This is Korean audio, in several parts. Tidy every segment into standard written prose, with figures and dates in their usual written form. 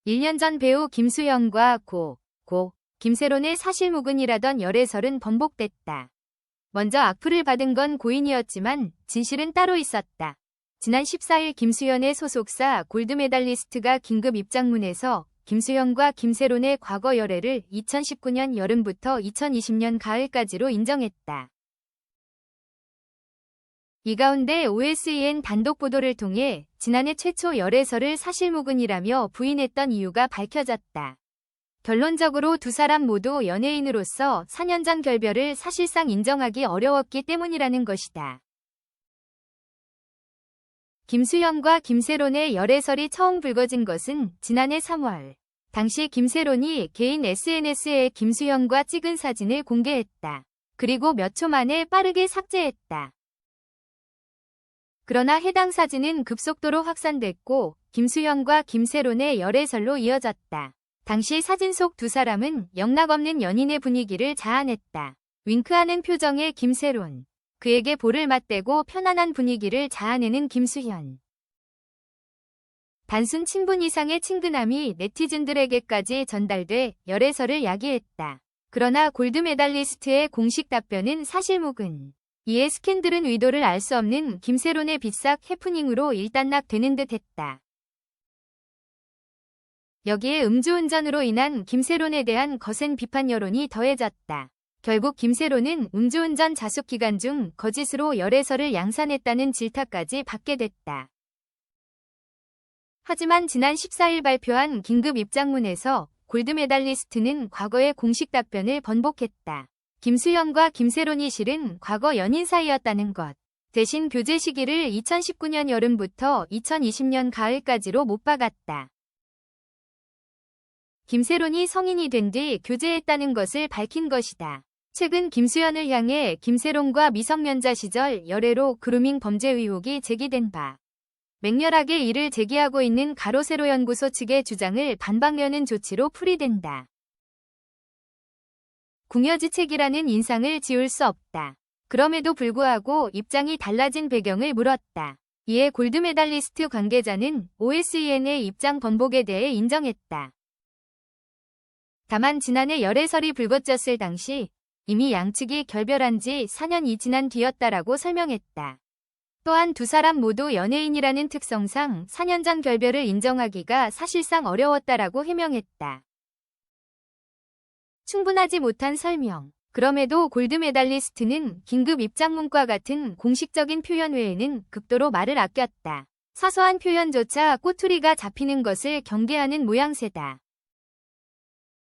1년 전 배우 김수현과 고 김세론의 사실무근이라던 열애설은 번복됐다. 먼저 악플을 받은 건 고인이었지만 진실은 따로 있었다. 지난 14일 김수현의 소속사 골드메달리스트가 긴급 입장문에서 김수현과 김세론의 과거 열애를 2019년 여름부터 2020년 가을까지로 인정했다. 이 가운데 OSEN 단독 보도를 통해 지난해 최초 열애설을 사실무근이라며 부인했던 이유가 밝혀졌다. 결론적으로 두 사람 모두 연예인으로서 4년 전 결별을 사실상 인정하기 어려웠기 때문이라는 것이다. 김수현과 김세론의 열애설이 처음 불거진 것은 지난해 3월. 당시 김세론이 개인 SNS에 김수현과 찍은 사진을 공개했다. 그리고 몇 초 만에 빠르게 삭제했다. 그러나 해당 사진은 급속도로 확산됐고 김수현과 김세론의 열애설로 이어졌다. 당시 사진 속 두 사람은 영락없는 연인의 분위기를 자아냈다. 윙크하는 표정의 김세론. 그에게 볼을 맞대고 편안한 분위기를 자아내는 김수현. 단순 친분 이상의 친근함이 네티즌들에게까지 전달돼 열애설을 야기했다. 그러나 골드메달리스트의 공식 답변은 사실무근. 이에 스캔들은 의도를 알 수 없는 김세론의 비싹 해프닝으로 일단락되는 듯 했다. 여기에 음주운전으로 인한 김세론에 대한 거센 비판 여론이 더해졌다. 결국 김세론은 음주운전 자숙 기간 중 거짓으로 열애설을 양산했다는 질타까지 받게 됐다. 하지만 지난 14일 발표한 긴급 입장문에서 골드메달리스트는 과거의 공식 답변을 번복했다. 김수현과 김세론이 실은 과거 연인 사이였다는 것. 대신 교제 시기를 2019년 여름부터 2020년 가을까지로 못 박았다. 김세론이 성인이 된 뒤 교제했다는 것을 밝힌 것이다. 최근 김수현을 향해 김세론과 미성년자 시절 열애로 그루밍 범죄 의혹이 제기된 바 맹렬하게 이를 제기하고 있는 가로세로 연구소 측의 주장을 반박려는 조치로 풀이된다. 궁여지책이라는 인상을 지울 수 없다. 그럼에도 불구하고 입장이 달라진 배경을 물었다. 이에 골드메달리스트 관계자는 OSEN의 입장 번복에 대해 인정했다. 다만 지난해 열애설이 불거졌을 당시 이미 양측이 결별한 지 4년이 지난 뒤였다라고 설명했다. 또한 두 사람 모두 연예인이라는 특성상 4년 전 결별을 인정하기가 사실상 어려웠다라고 해명했다. 충분하지 못한 설명. 그럼에도 골드메달리스트는 긴급 입장문과 같은 공식적인 표현 외에는 극도로 말을 아꼈다. 사소한 표현조차 꼬투리가 잡히는 것을 경계하는 모양새다.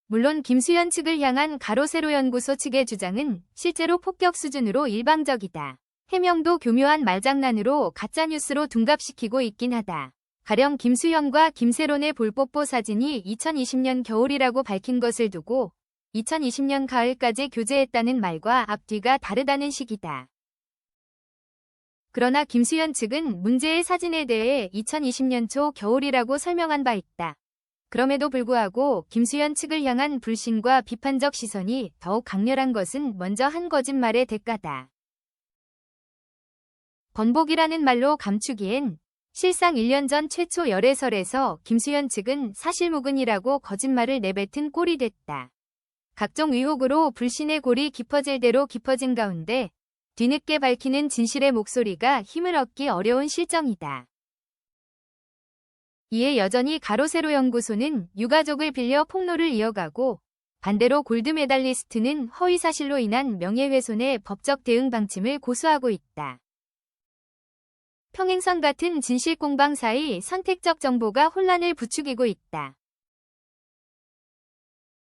물론 김수현 측을 향한 가로세로 연구소 측의 주장은 실제로 폭격 수준으로 일방적이다. 해명도 교묘한 말장난으로 가짜뉴스로 둔갑시키고 있긴 하다. 가령 김수현과 김세론의 볼뽀뽀 사진이 2020년 겨울이라고 밝힌 것을 두고 2020년 가을까지 교제했다는 말과 앞뒤가 다르다는 식이다. 그러나 김수현 측은 문제의 사진에 대해 2020년 초 겨울이라고 설명한 바 있다. 그럼에도 불구하고 김수현 측을 향한 불신과 비판적 시선이 더욱 강렬한 것은 먼저 한 거짓말의 대가다. 번복이라는 말로 감추기엔 실상 1년 전 최초 열애설에서 김수현 측은 사실무근이라고 거짓말을 내뱉은 꼴이 됐다. 각종 의혹으로 불신의 골이 깊어질 대로 깊어진 가운데 뒤늦게 밝히는 진실의 목소리가 힘을 얻기 어려운 실정이다. 이에 여전히 가로세로 연구소는 유가족을 빌려 폭로를 이어가고 반대로 골드메달리스트는 허위사실로 인한 명예훼손의 법적 대응 방침을 고수하고 있다. 평행선 같은 진실공방 사이 선택적 정보가 혼란을 부추기고 있다.